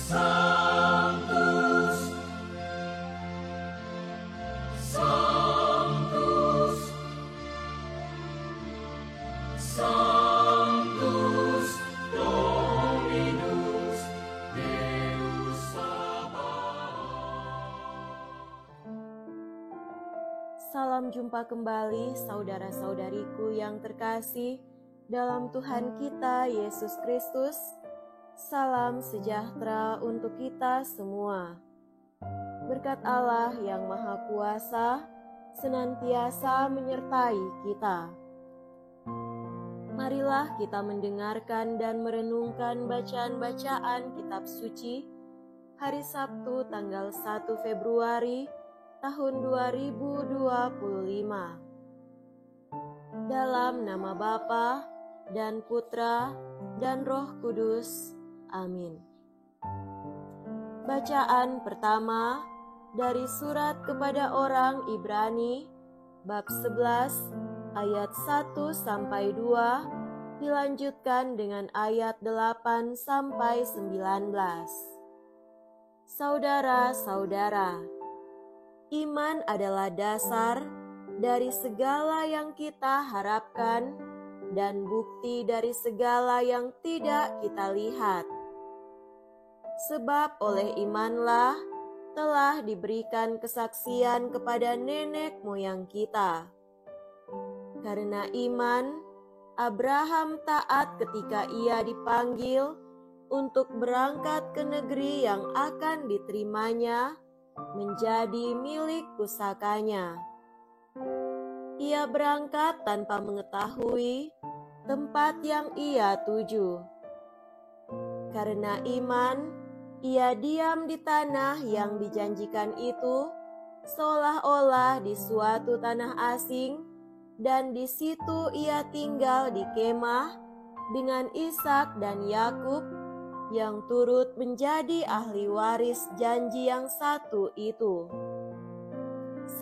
Sanctus, Sanctus, Sanctus Dominus Deus Sabaoth. Salam jumpa kembali saudara-saudariku yang terkasih dalam Tuhan kita Yesus Kristus. Salam sejahtera untuk kita semua. Berkat Allah yang Maha Kuasa senantiasa menyertai kita. Marilah kita mendengarkan dan merenungkan bacaan-bacaan kitab suci hari Sabtu tanggal 1 Februari tahun 2025. Dalam nama Bapa dan Putra dan Roh Kudus. Amin. Bacaan pertama dari surat kepada orang Ibrani bab 11 ayat 1 sampai 2 dilanjutkan dengan ayat 8 sampai 19. Saudara-saudara, iman adalah dasar dari segala yang kita harapkan dan bukti dari segala yang tidak kita lihat. Sebab oleh imanlah telah diberikan kesaksian kepada nenek moyang kita. Karena iman, Abraham taat ketika ia dipanggil untuk berangkat ke negeri yang akan diterimanya menjadi milik pusakanya. Ia berangkat tanpa mengetahui tempat yang ia tuju. Karena iman, ia diam di tanah yang dijanjikan itu, seolah-olah di suatu tanah asing, dan di situ ia tinggal di kemah dengan Ishak dan Yakub, yang turut menjadi ahli waris janji yang satu itu.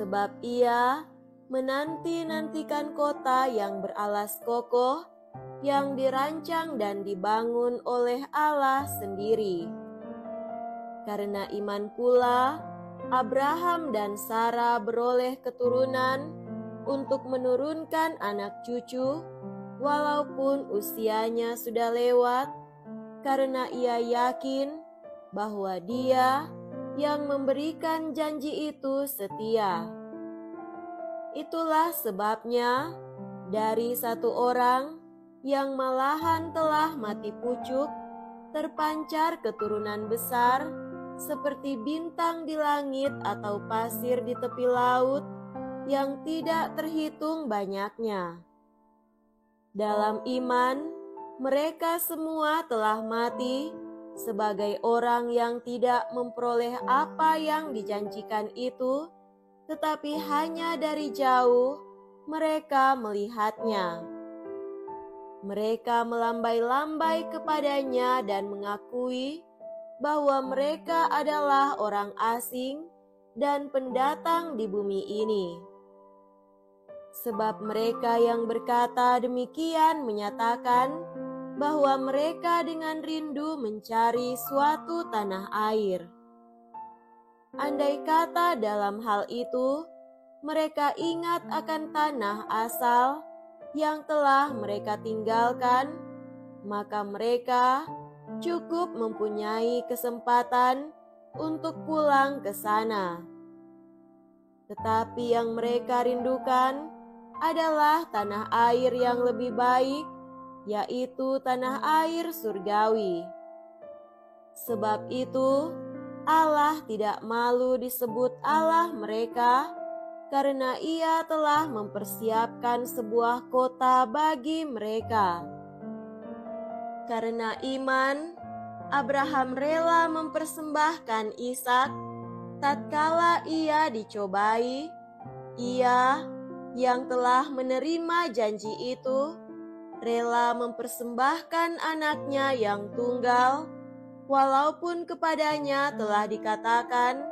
Sebab ia menanti-nantikan kota yang beralas kokoh, yang dirancang dan dibangun oleh Allah sendiri. Karena iman pula, Abraham dan Sarah beroleh keturunan untuk menurunkan anak cucu, walaupun usianya sudah lewat, karena ia yakin bahwa Dia yang memberikan janji itu setia. Itulah sebabnya, dari satu orang yang malahan telah mati pucuk, terpancar keturunan besar, seperti bintang di langit atau pasir di tepi laut, yang tidak terhitung banyaknya. Dalam iman, mereka semua telah mati sebagai orang yang tidak memperoleh apa yang dijanjikan itu, tetapi hanya dari jauh mereka melihatnya. Mereka melambai-lambai kepadanya dan mengakui bahwa mereka adalah orang asing dan pendatang di bumi ini. Sebab mereka yang berkata demikian menyatakan bahwa mereka dengan rindu mencari suatu tanah air. Andai kata dalam hal itu, mereka ingat akan tanah asal yang telah mereka tinggalkan, maka mereka cukup mempunyai kesempatan untuk pulang ke sana. Tetapi yang mereka rindukan adalah tanah air yang lebih baik, yaitu tanah air surgawi. Sebab itu, Allah tidak malu disebut Allah mereka, karena Ia telah mempersiapkan sebuah kota bagi mereka. Karena iman, Abraham rela mempersembahkan Ishak tatkala ia dicobai. Ia yang telah menerima janji itu rela mempersembahkan anaknya yang tunggal, walaupun kepadanya telah dikatakan,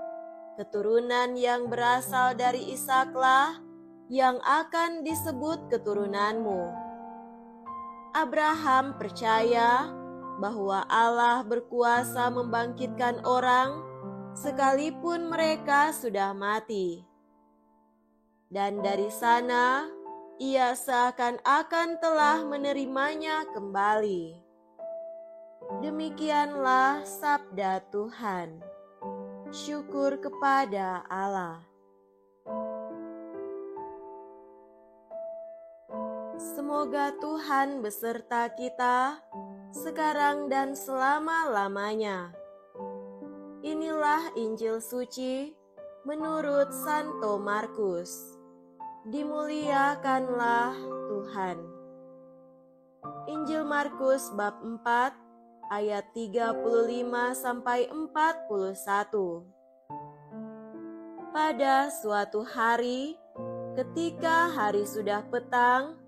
keturunan yang berasal dari Ishaklah yang akan disebut keturunanmu. Abraham percaya bahwa Allah berkuasa membangkitkan orang sekalipun mereka sudah mati. Dan dari sana ia seakan-akan telah menerimanya kembali. Demikianlah sabda Tuhan. Syukur kepada Allah. Semoga Tuhan beserta kita sekarang dan selama-lamanya. Inilah Injil suci menurut Santo Markus. Dimuliakanlah Tuhan. Injil Markus bab 4 ayat 35 sampai 41. Pada suatu hari, ketika hari sudah petang,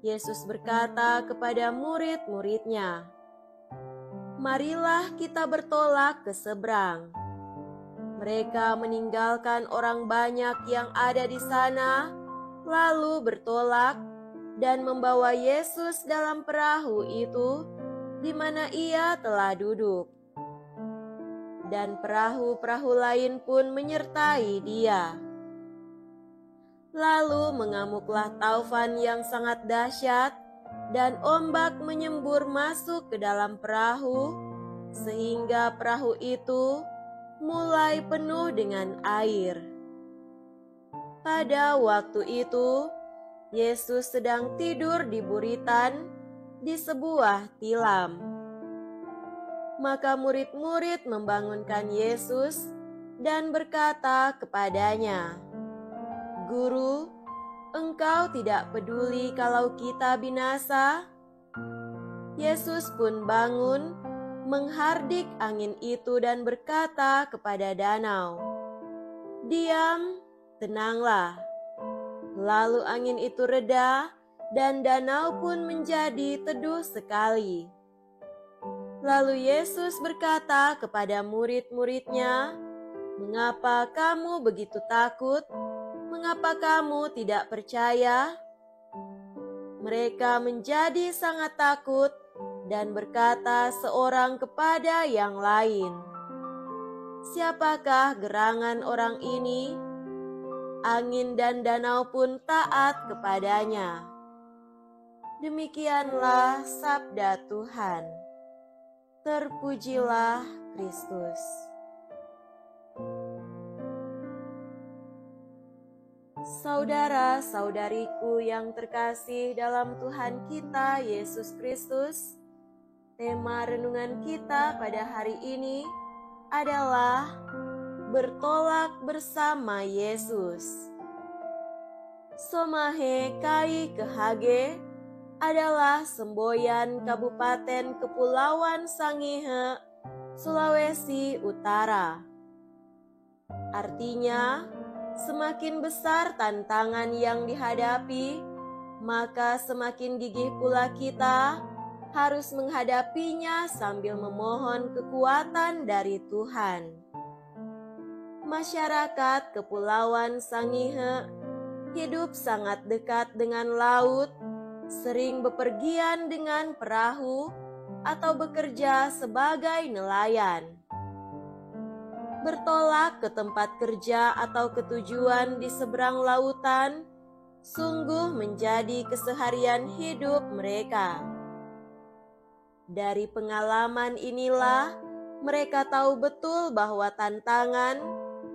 Yesus berkata kepada murid-muridnya, "Marilah kita bertolak ke seberang." Mereka meninggalkan orang banyak yang ada di sana, lalu bertolak dan membawa Yesus dalam perahu itu di mana ia telah duduk. Dan perahu-perahu lain pun menyertai dia. Lalu mengamuklah taufan yang sangat dahsyat, dan ombak menyembur masuk ke dalam perahu, sehingga perahu itu mulai penuh dengan air. Pada waktu itu, Yesus sedang tidur di buritan di sebuah tilam. Maka murid-murid membangunkan Yesus dan berkata kepadanya, "Guru, Engkau tidak peduli kalau kita binasa?" Yesus pun bangun, menghardik angin itu dan berkata kepada danau, "Diam, tenanglah." Lalu angin itu reda dan danau pun menjadi teduh sekali. Lalu Yesus berkata kepada murid-muridnya, "Mengapa kamu begitu takut? Mengapa kamu tidak percaya?" Mereka menjadi sangat takut dan berkata seorang kepada yang lain, "Siapakah gerangan orang ini?" Angin dan danau pun taat kepadanya. Demikianlah sabda Tuhan. Terpujilah Kristus. Saudara-saudariku yang terkasih dalam Tuhan kita Yesus Kristus, tema renungan kita pada hari ini adalah bertolak bersama Yesus. Somahe Kai Kehage adalah semboyan Kabupaten Kepulauan Sangihe, Sulawesi Utara. Artinya, semakin besar tantangan yang dihadapi, maka semakin gigih pula kita harus menghadapinya sambil memohon kekuatan dari Tuhan. Masyarakat Kepulauan Sangihe hidup sangat dekat dengan laut, sering bepergian dengan perahu atau bekerja sebagai nelayan. Bertolak ke tempat kerja atau ke tujuan di seberang lautan sungguh menjadi keseharian hidup mereka. Dari pengalaman inilah mereka tahu betul bahwa tantangan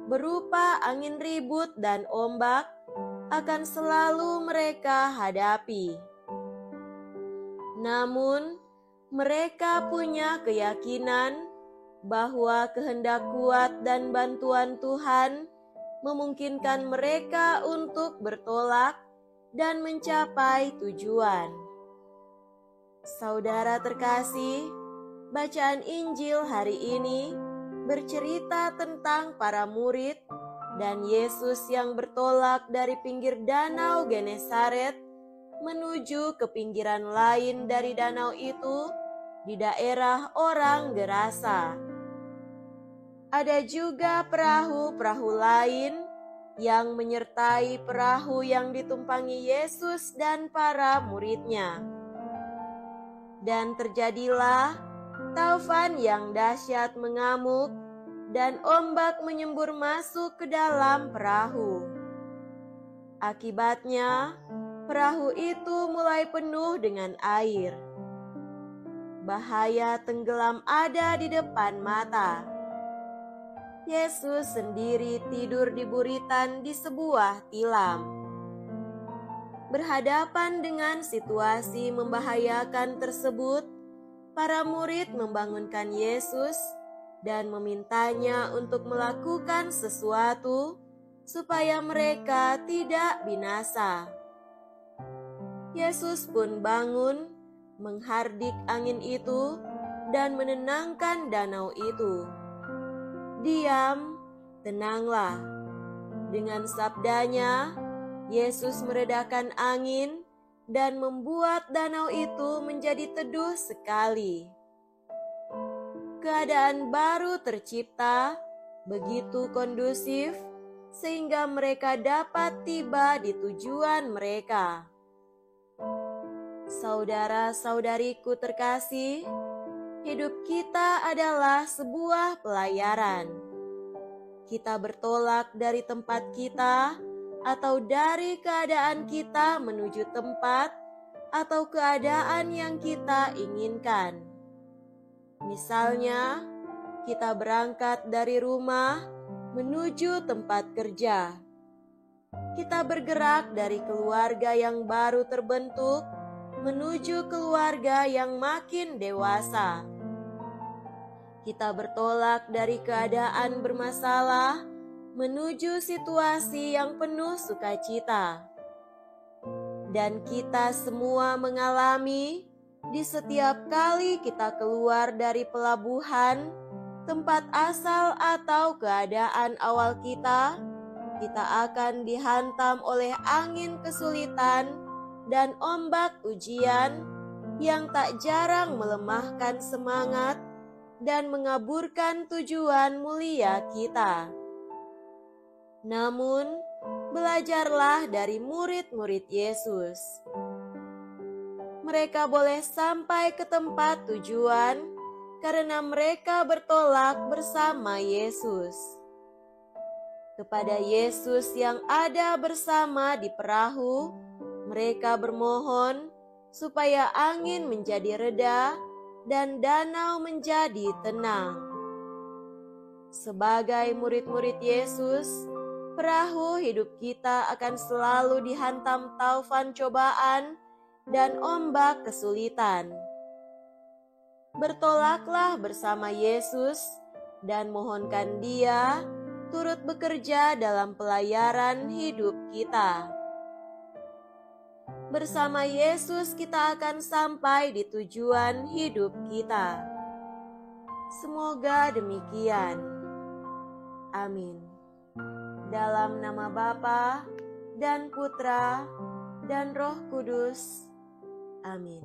berupa angin ribut dan ombak akan selalu mereka hadapi. Namun, mereka punya keyakinan bahwa kehendak kuat dan bantuan Tuhan memungkinkan mereka untuk bertolak dan mencapai tujuan. Saudara terkasih, bacaan Injil hari ini bercerita tentang para murid dan Yesus yang bertolak dari pinggir danau Genesaret menuju ke pinggiran lain dari danau itu di daerah orang Gerasa. Ada juga perahu-perahu lain yang menyertai perahu yang ditumpangi Yesus dan para muridnya. Dan terjadilah taufan yang dahsyat mengamuk, dan ombak menyembur masuk ke dalam perahu. Akibatnya, perahu itu mulai penuh dengan air. Bahaya tenggelam ada di depan mata. Yesus sendiri tidur di buritan di sebuah tilam. Berhadapan dengan situasi membahayakan tersebut, para murid membangunkan Yesus dan memintanya untuk melakukan sesuatu supaya mereka tidak binasa. Yesus pun bangun, menghardik angin itu, dan menenangkan danau itu. "Diam, tenanglah." Dengan sabdanya, Yesus meredakan angin dan membuat danau itu menjadi teduh sekali. Keadaan baru tercipta, begitu kondusif, sehingga mereka dapat tiba di tujuan mereka. Saudara-saudariku terkasih, hidup kita adalah sebuah pelayaran. Kita bertolak dari tempat kita atau dari keadaan kita menuju tempat atau keadaan yang kita inginkan. Misalnya, kita berangkat dari rumah menuju tempat kerja. Kita bergerak dari keluarga yang baru terbentuk menuju keluarga yang makin dewasa. Kita bertolak dari keadaan bermasalah menuju situasi yang penuh sukacita. Dan kita semua mengalami di setiap kali kita keluar dari pelabuhan, tempat asal atau keadaan awal kita akan dihantam oleh angin kesulitan dan ombak ujian yang tak jarang melemahkan semangat dan mengaburkan tujuan mulia kita. Namun, belajarlah dari murid-murid Yesus. Mereka boleh sampai ke tempat tujuan karena mereka bertolak bersama Yesus. Kepada Yesus yang ada bersama di perahu, mereka bermohon supaya angin menjadi reda dan danau menjadi tenang. Sebagai murid-murid Yesus, perahu hidup kita akan selalu dihantam taufan cobaan dan ombak kesulitan. Bertolaklah bersama Yesus dan mohonkan Dia turut bekerja dalam pelayaran hidup kita. Bersama Yesus kita akan sampai di tujuan hidup kita. Semoga demikian. Amin. Dalam nama Bapa dan Putra dan Roh Kudus. Amin.